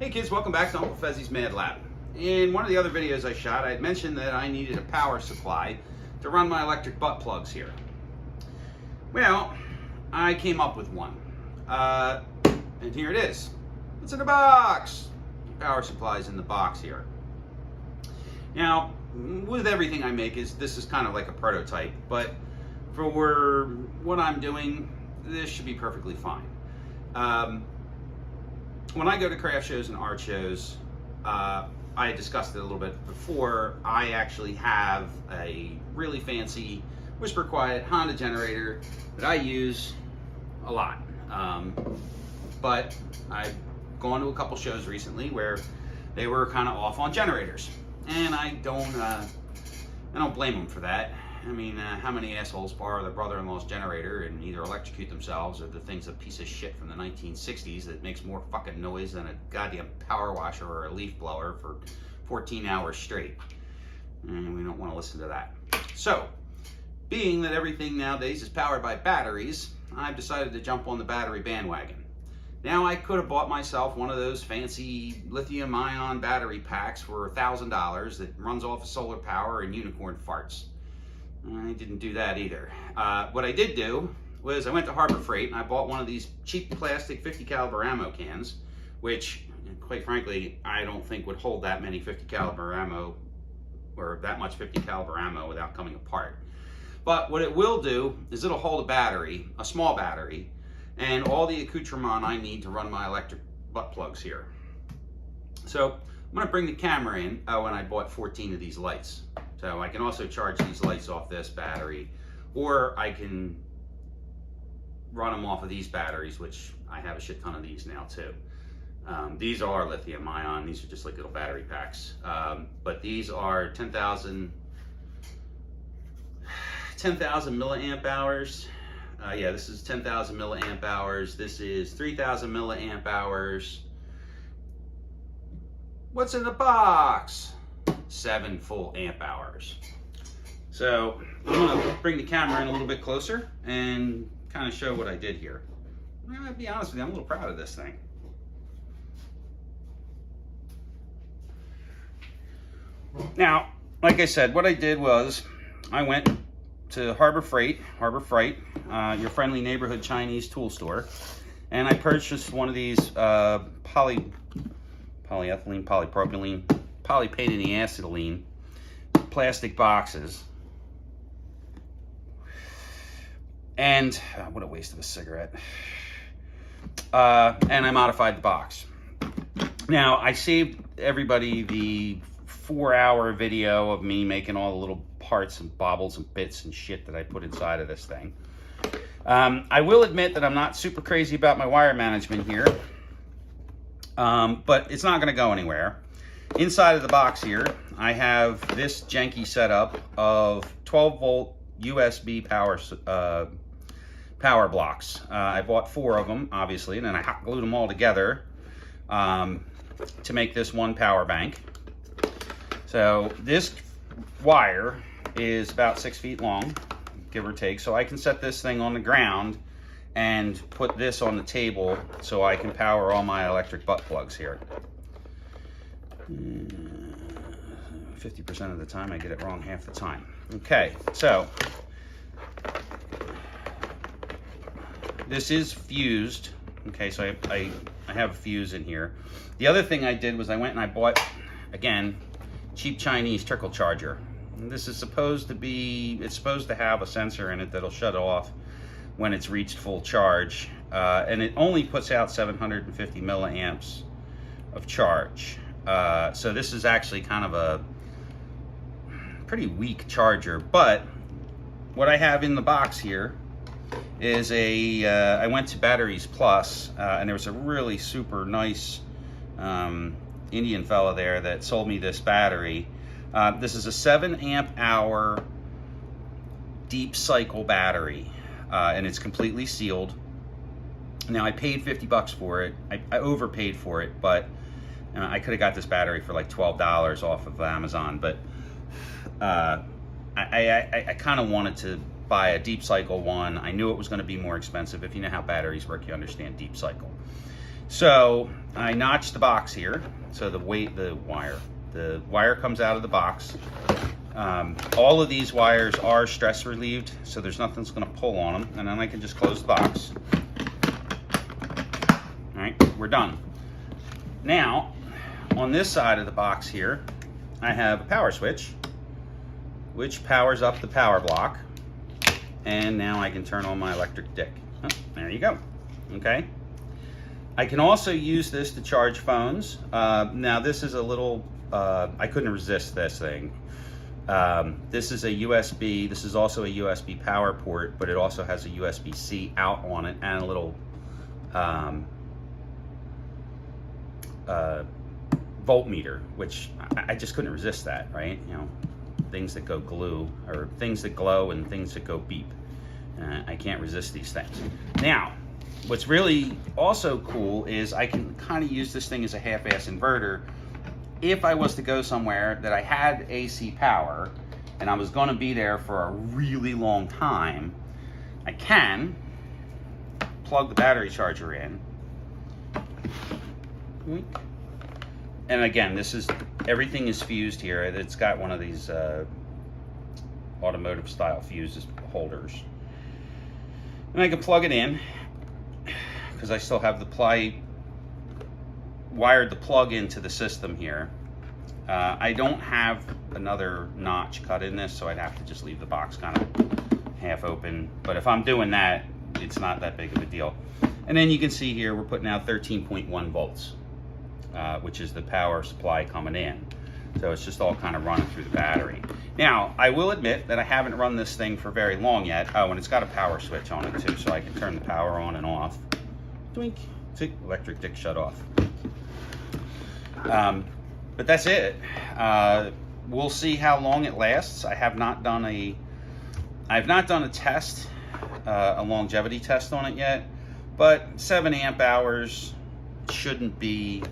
Hey kids, welcome back to Uncle Fezzi's Mad Lab. In one of the other videos I shot, I had mentioned that I needed a power supply to run my electric butt plugs here. Well, I came up with one. And here it is. It's in the box. Power supply's in the box here. Now, with everything I make, this is kind of like a prototype, but for what I'm doing, this should be perfectly fine. When I go to craft shows and art shows, I discussed it a little bit before, I actually have a really fancy Whisper Quiet Honda generator that I use a lot. But I've gone to a couple shows recently where they were kind of off on generators. And I don't blame them for that. I mean, how many assholes borrow their brother-in-law's generator and either electrocute themselves, or the thing's a piece of shit from the 1960s that makes more fucking noise than a goddamn power washer or a leaf blower for 14 hours straight. And we don't want to listen to that. So, being that everything nowadays is powered by batteries, I've decided to jump on the battery bandwagon. Now, I could have bought myself one of those fancy lithium-ion battery packs for $1,000 that runs off of solar power and unicorn farts. I didn't do that either. What I did do was I went to Harbor Freight and I bought one of these cheap plastic 50 caliber ammo cans, which, quite frankly, I don't think would hold that many 50 caliber ammo, or that much 50 caliber ammo without coming apart. But what it will do is it'll hold a battery, a small battery, and all the accoutrement I need to run my electric butt plugs here. So I'm going to bring the camera in. Oh, and I bought 14 of these lights. So I can also charge these lights off this battery, or I can run them off of these batteries, which I have a shit ton of these now too. These are lithium ion. These are just like little battery packs. But these are 10,000 milliamp hours. Yeah, this is 10,000 milliamp hours. This is 3,000 milliamp hours. What's in the box? 7 full amp hours. So I'm gonna bring the camera in a little bit closer and kind of show what I did here. I'll be honest with you, I'm a little proud of this thing. Now, like I said, what I did was I went to Harbor Freight, your friendly neighborhood Chinese tool store, and I purchased one of these polyethylene, polypropylene, polypaint in the acetylene plastic boxes. And what a waste of a cigarette. And I modified the box. Now, I saved everybody the 4-hour video of me making all the little parts and baubles and bits and shit that I put inside of this thing. I will admit that I'm not super crazy about my wire management here, but it's not going to go anywhere. Inside of the box here, I have this janky setup of 12-volt USB power blocks. I bought 4 of them, obviously, and then I hot glued them all together to make this one power bank. So this wire is about 6 feet long, give or take, so I can set this thing on the ground and put this on the table so I can power all my electric butt plugs here. 50% of the time I get it wrong half the time. Okay, so this is fused. Okay, so I have a fuse in here. The other thing I did was I went and I bought, again, cheap Chinese trickle charger. And this is supposed to have a sensor in it that'll shut off when it's reached full charge. And it only puts out 750 milliamps of charge. So this is actually kind of a pretty weak charger, but what I have in the box here is I went to Batteries Plus, and there was a really super nice Indian fella there that sold me this battery. This is a 7 amp hour deep cycle battery, and it's completely sealed. Now, I paid 50 bucks for it. I overpaid for it, but I could have got this battery for like $12 off of Amazon, but I kind of wanted to buy a deep cycle one. I knew it was going to be more expensive. If you know how batteries work, you understand deep cycle. So I notched the box here, so the wire comes out of the box. All of these wires are stress relieved, so there's nothing that's going to pull on them, and then I can just close the box. All right, we're done. Now, on this side of the box here, I have a power switch, which powers up the power block, and now I can turn on my electric dick. Oh, there you go. Okay. I can also use this to charge phones. Now this is a little, I couldn't resist this thing. This is a USB, this is also a USB power port, but it also has a USB-C out on it and a little voltmeter, which I just couldn't resist that, right? You know, things that go glue, or things that glow and things that go beep. I can't resist these things. Now, what's really also cool is I can kind of use this thing as a half-ass inverter. If I was to go somewhere that I had AC power and I was going to be there for a really long time, I can plug the battery charger in. And again, this is, everything is fused here. It's got one of these automotive style fuses holders. And I can plug it in because I still have the wired the plug into the system here. I don't have another notch cut in this, so I'd have to just leave the box kind of half open. But if I'm doing that, it's not that big of a deal. And then you can see here, we're putting out 13.1 volts, which is the power supply coming in. So it's just all kind of running through the battery. Now, I will admit that I haven't run this thing for very long yet. Oh, and it's got a power switch on it too, so I can turn the power on and off. Twink. See, electric dick shut off. But that's it. We'll see how long it lasts. I've not done a test, a longevity test on it yet, but 7 amp hours shouldn't be,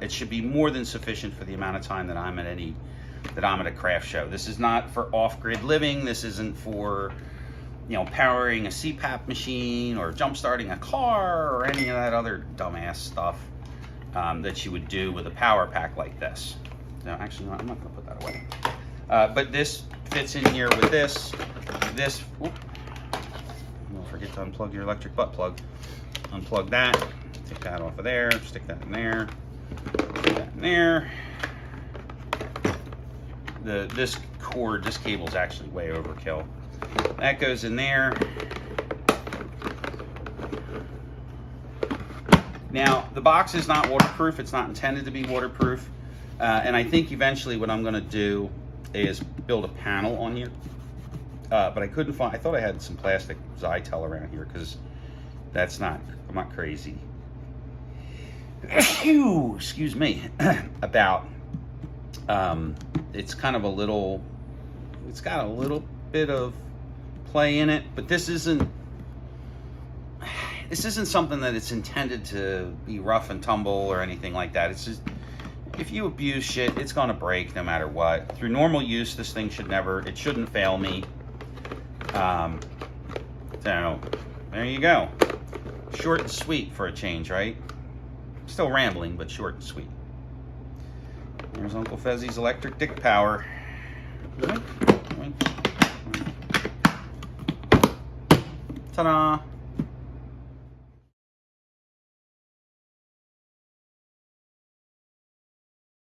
it should be more than sufficient for the amount of time that I'm at a craft show. This is not for off-grid living. This isn't for, you know, powering a CPAP machine or jump starting a car or any of that other dumbass stuff that you would do with a power pack like this. No, actually, no, I'm not going to put that away. But this fits in here with this. Whoop, don't forget to unplug your electric butt plug. Unplug that. Take that off of there. Stick that in there. Stick that in there. This cable is actually way overkill. That goes in there. Now, the box is not waterproof. It's not intended to be waterproof. And I think eventually what I'm going to do is build a panel on here. But I couldn't find, I thought I had some plastic Zytel around here because I'm not crazy. Excuse me. About, it's kind of it's got a little bit of play in it, but this isn't something that it's intended to be rough and tumble or anything like that. It's just, if you abuse shit, it's gonna break no matter what. Through normal use, this thing shouldn't fail me. So there you go. Short and sweet for a change, right? Still rambling, but short and sweet. There's Uncle Fezzi's electric dick power. Ta-da!